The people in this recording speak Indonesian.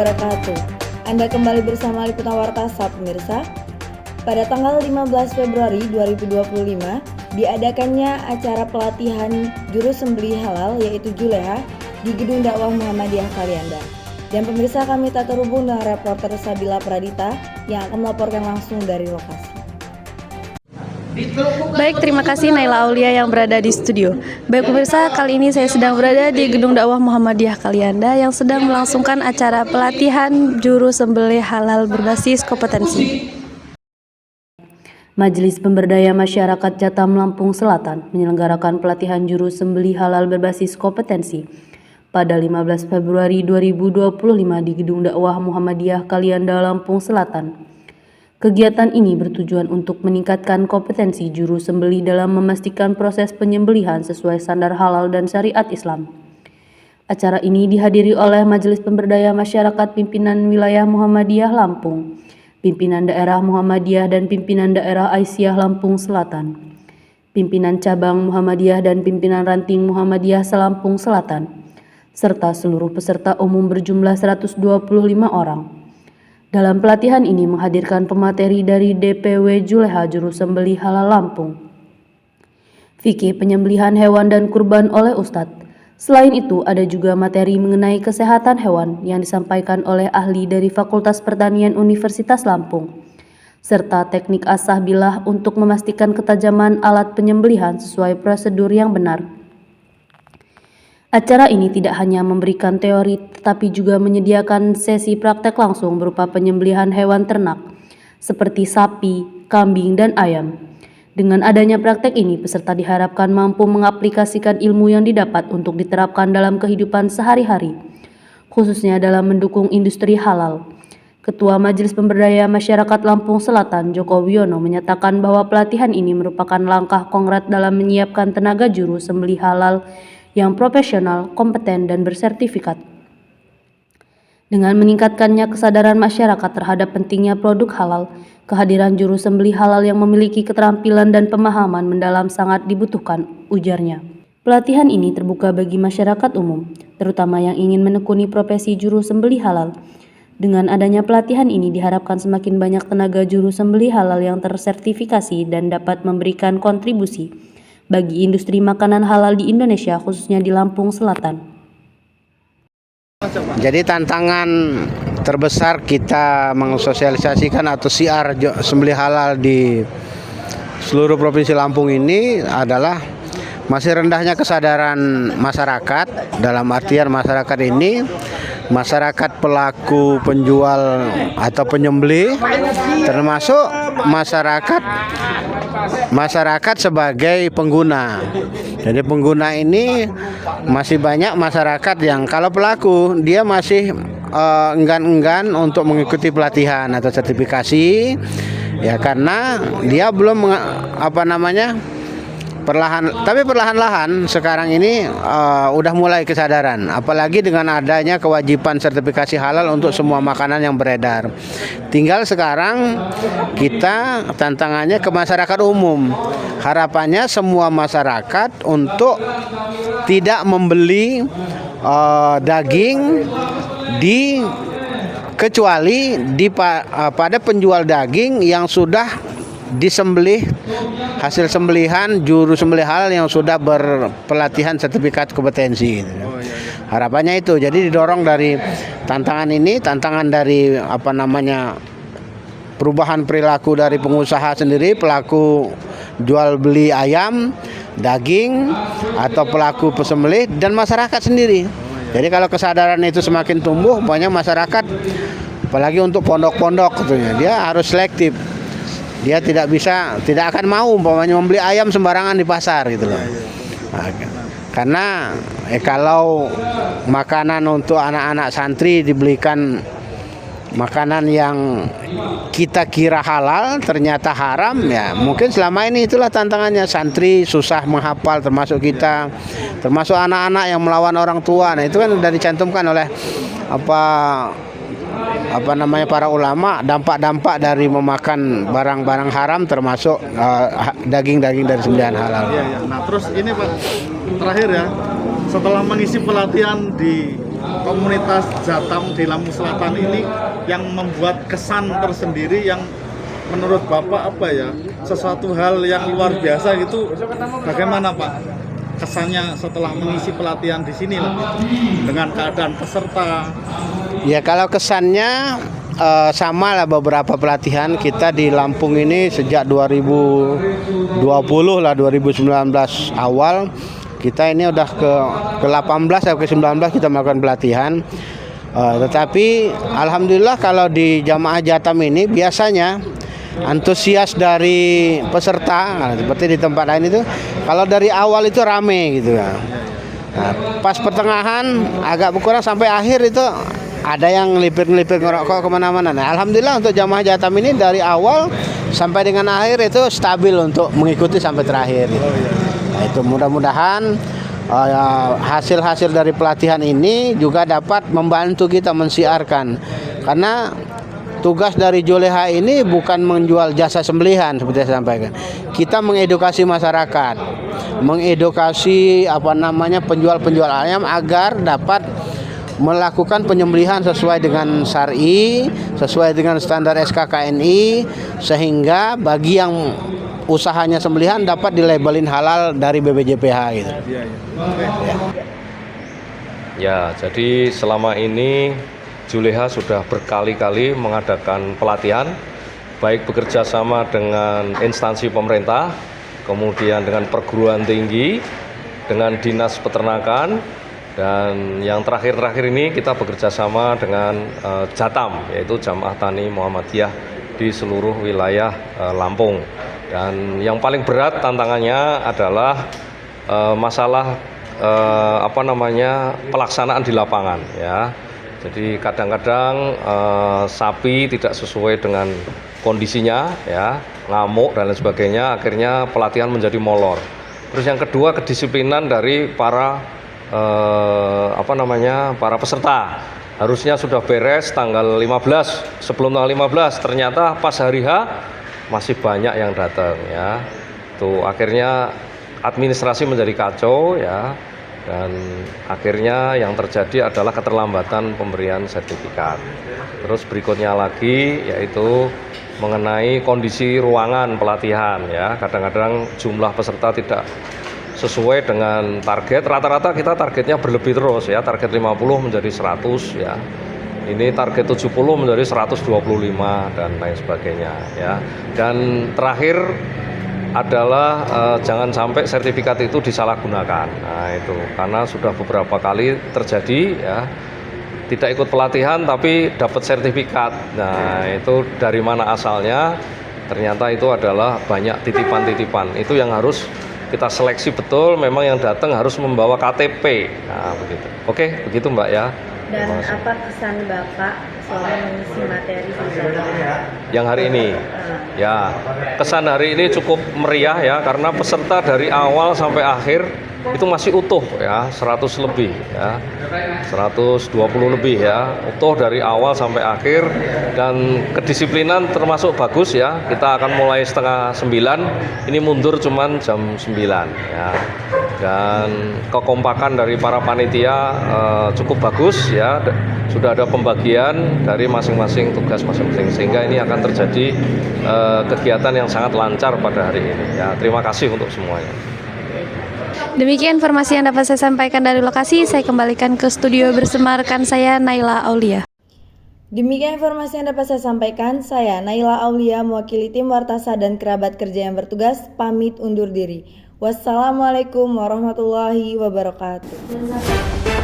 wabarakatuh. Anda kembali bersama Liputan Warta Sab, pemirsa. Pada tanggal 15 Februari 2025 diadakannya acara pelatihan juru sembelih halal yaitu Juleha di Gedung Dakwah Muhammadiyah Kalianda. Dan pemirsa, kami tak terhubung dengan reporter Sabila Pradita yang akan melaporkan langsung dari lokasi. Baik, terima kasih Naila Aulia yang berada di studio. Baik pemirsa, kali ini saya sedang berada di Gedung Dakwah Muhammadiyah Kalianda yang sedang melangsungkan acara pelatihan juru sembelih halal berbasis kompetensi. Majelis Pemberdaya Masyarakat Jatam Lampung Selatan menyelenggarakan pelatihan juru sembelih halal berbasis kompetensi pada 15 Februari 2025 di Gedung Dakwah Muhammadiyah Kalianda, Lampung Selatan. Kegiatan ini bertujuan untuk meningkatkan kompetensi juru sembelih dalam memastikan proses penyembelihan sesuai standar halal dan syariat Islam. Acara ini dihadiri oleh Majelis Pemberdaya Masyarakat Pimpinan Wilayah Muhammadiyah Lampung, Pimpinan Daerah Muhammadiyah dan Pimpinan Daerah Aisyah Lampung Selatan, Pimpinan Cabang Muhammadiyah dan Pimpinan Ranting Muhammadiyah Selampung Selatan, serta seluruh peserta umum berjumlah 125 orang. Dalam pelatihan ini menghadirkan pemateri dari DPW Juleha Juru Sembelih Halal Lampung, fikih penyembelihan hewan dan kurban oleh Ustadz. Selain itu ada juga materi mengenai kesehatan hewan yang disampaikan oleh ahli dari Fakultas Pertanian Universitas Lampung, serta teknik asah bilah untuk memastikan ketajaman alat penyembelihan sesuai prosedur yang benar. Acara ini tidak hanya memberikan teori tetapi juga menyediakan sesi praktek langsung berupa penyembelihan hewan ternak seperti sapi, kambing, dan ayam. Dengan adanya praktek ini, peserta diharapkan mampu mengaplikasikan ilmu yang didapat untuk diterapkan dalam kehidupan sehari-hari, khususnya dalam mendukung industri halal. Ketua Majelis Pemberdaya Masyarakat Lampung Selatan, Joko Wiono, menyatakan bahwa pelatihan ini merupakan langkah konkret dalam menyiapkan tenaga juru sembelih halal yang profesional, kompeten, dan bersertifikat. Dengan meningkatkannya kesadaran masyarakat terhadap pentingnya produk halal, kehadiran juru sembelih halal yang memiliki keterampilan dan pemahaman mendalam sangat dibutuhkan, ujarnya. Pelatihan ini terbuka bagi masyarakat umum, terutama yang ingin menekuni profesi juru sembelih halal. Dengan adanya pelatihan ini diharapkan semakin banyak tenaga juru sembelih halal yang tersertifikasi dan dapat memberikan kontribusi bagi industri makanan halal di Indonesia, khususnya di Lampung Selatan. Jadi tantangan terbesar kita mensosialisasikan atau siar sembelih halal di seluruh provinsi Lampung ini adalah masih rendahnya kesadaran masyarakat. Dalam artian masyarakat ini, masyarakat pelaku penjual atau penyembelih, termasuk masyarakat sebagai pengguna. Jadi pengguna ini masih banyak masyarakat yang kalau pelaku dia masih enggan-enggan untuk mengikuti pelatihan atau sertifikasi, ya karena dia belum perlahan-lahan sekarang ini udah mulai kesadaran, apalagi dengan adanya kewajiban sertifikasi halal untuk semua makanan yang beredar. Tinggal sekarang kita tantangannya ke masyarakat umum. Harapannya semua masyarakat untuk tidak membeli daging kecuali pada penjual daging yang sudah disembelih, hasil sembelihan juru sembelih halal yang sudah berpelatihan sertifikat kompetensi. Harapannya itu. Jadi didorong dari tantangan ini, tantangan dari perubahan perilaku dari pengusaha sendiri, pelaku jual beli ayam, daging, atau pelaku pesembelih dan masyarakat sendiri. Jadi kalau kesadaran itu semakin tumbuh, banyak masyarakat, apalagi untuk pondok-pondok katanya, dia harus selektif. Dia tidak akan mau umpamanya membeli ayam sembarangan di pasar gitu loh. Karena kalau makanan untuk anak-anak santri dibelikan makanan yang kita kira halal ternyata haram, ya mungkin selama ini itulah tantangannya. Santri susah menghafal, termasuk kita, termasuk anak-anak yang melawan orang tua. Nah itu kan sudah dicantumkan oleh para ulama, dampak-dampak dari memakan barang-barang haram termasuk daging-daging dari sembelihan halal. Iya. Nah terus ini Pak, terakhir ya, setelah mengisi pelatihan di komunitas Jatam di Lampung Selatan ini yang membuat kesan tersendiri yang menurut Bapak apa ya, sesuatu hal yang luar biasa gitu. Bagaimana Pak kesannya setelah mengisi pelatihan di sini lah, dengan keadaan peserta? Ya kalau kesannya sama lah, beberapa pelatihan kita di Lampung ini sejak 2020 lah, 2019 awal kita ini udah ke 18 atau ke 19 kita melakukan pelatihan. Tetapi alhamdulillah kalau di jamaah Jatam ini biasanya antusias dari peserta, seperti di tempat lain itu kalau dari awal itu rame gitu kan. Nah, pas pertengahan agak berkurang sampai akhir itu ada yang ngelipir ngerokok kemana-mana. Nah, alhamdulillah untuk jamaah Jatam ini dari awal sampai dengan akhir itu stabil untuk mengikuti sampai terakhir. Gitu. Nah, itu mudah-mudahan hasil-hasil dari pelatihan ini juga dapat membantu kita mensiarkan, karena tugas dari Juleha ini bukan menjual jasa sembelihan seperti saya sampaikan. Kita mengedukasi masyarakat, mengedukasi penjual-penjual ayam agar dapat melakukan penyembelihan sesuai dengan syar'i, sesuai dengan standar SKKNI, sehingga bagi yang usahanya sembelihan dapat dilabelin halal dari BPJPH gitu. Ya, jadi selama ini Juleha sudah berkali-kali mengadakan pelatihan, baik bekerja sama dengan instansi pemerintah, kemudian dengan perguruan tinggi, dengan dinas peternakan, dan yang terakhir ini kita bekerja sama dengan Jatam, yaitu Jamaah Tani Muhammadiyah di seluruh wilayah Lampung. Dan yang paling berat tantangannya adalah masalah pelaksanaan di lapangan, ya. Jadi kadang-kadang sapi tidak sesuai dengan kondisinya, ya, ngamuk dan lain sebagainya, akhirnya pelatihan menjadi molor. Terus yang kedua, kedisiplinan dari para para peserta. Harusnya sudah beres tanggal 15, sebelum tanggal 15, ternyata pas hari H masih banyak yang datang, ya. Tuh akhirnya administrasi menjadi kacau, ya. Dan akhirnya yang terjadi adalah keterlambatan pemberian sertifikat. Terus berikutnya lagi yaitu mengenai kondisi ruangan pelatihan, ya. Kadang-kadang jumlah peserta tidak sesuai dengan target. Rata-rata kita targetnya berlebih terus, ya. Target 50 menjadi 100, ya. Ini target 70 menjadi 125 dan lain sebagainya, ya. Dan terakhir adalah jangan sampai sertifikat itu disalahgunakan. Nah, itu karena sudah beberapa kali terjadi, ya, tidak ikut pelatihan tapi dapat sertifikat. Nah, itu dari mana asalnya? Ternyata itu adalah banyak titipan-titipan. Itu yang harus kita seleksi betul. Memang yang datang harus membawa KTP. Nah, begitu. Oke, begitu Mbak, ya. Dan apa kesan Bapak selama mengisi materi yang hari ini? Ya, kesan hari ini cukup meriah, ya, karena peserta dari awal sampai akhir itu masih utuh, ya, 100 lebih, ya, 120 lebih, ya, utuh dari awal sampai akhir. Dan kedisiplinan termasuk bagus, ya. Kita akan mulai setengah 9, ini mundur cuman jam 9, ya. Dan kekompakan dari para panitia cukup bagus, ya. Sudah ada pembagian dari masing-masing tugas masing-masing, sehingga ini akan terjadi kegiatan yang sangat lancar pada hari ini, ya. Terima kasih untuk semuanya. Demikian informasi yang dapat saya sampaikan dari lokasi. Saya kembalikan ke studio bersama rekan saya Naila Aulia. Demikian informasi yang dapat saya sampaikan. Saya Naila Aulia mewakili tim Wartasa dan kerabat kerja yang bertugas pamit undur diri. Wassalamualaikum warahmatullahi wabarakatuh.